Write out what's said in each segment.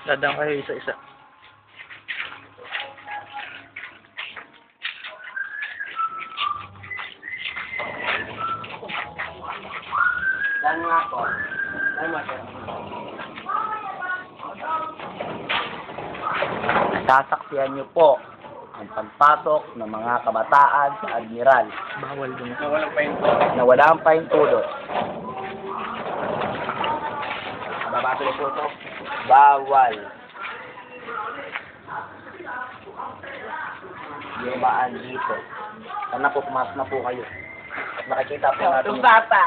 Dadang kayo isa-isa. Dan nga po. Sasaksihan niyo po ang pagpasok ng mga kabataan sa Admiral Bawal din. na wala ang pahintulot. Babasa niyo po ito. Bawal. Yumaan dito. Sana po pumasok na po kayo. At nakikita po natin. Yung bata.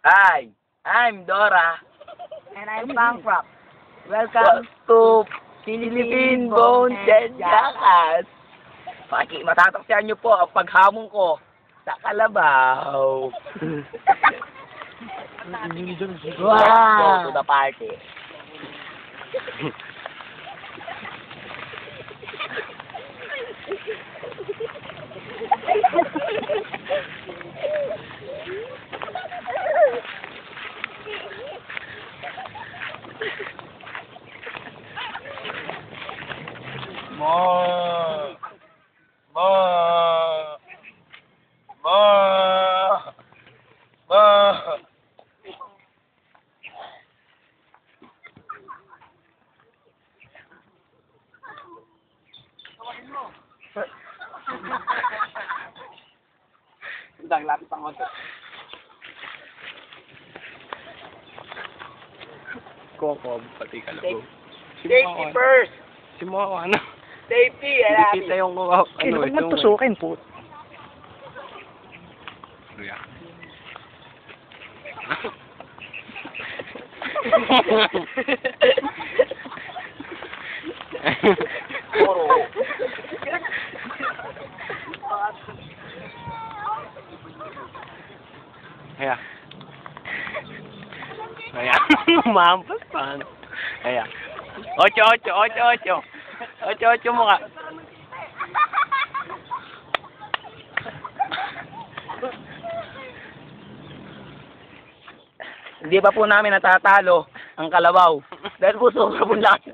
Hi, I'm Dora. And I'm Bankrupt. Welcome to Philippine Bone Dead Jackass. Matataksihan niyo po ang paghamon ko sa kalabaw. Let's go to the party. Dang lapit ang konti. Koko, pati kalabaw. Safety first. Si mo ano? Safety. Hindi kita yung ano Huwag ito. magtusukin po. Kuya. Puro. Kaya. Kaya. Mampas pa. Kaya. 8 mo ka. Hindi pa po namin natatalo ang kalabaw. Dahil po sobrang lakas.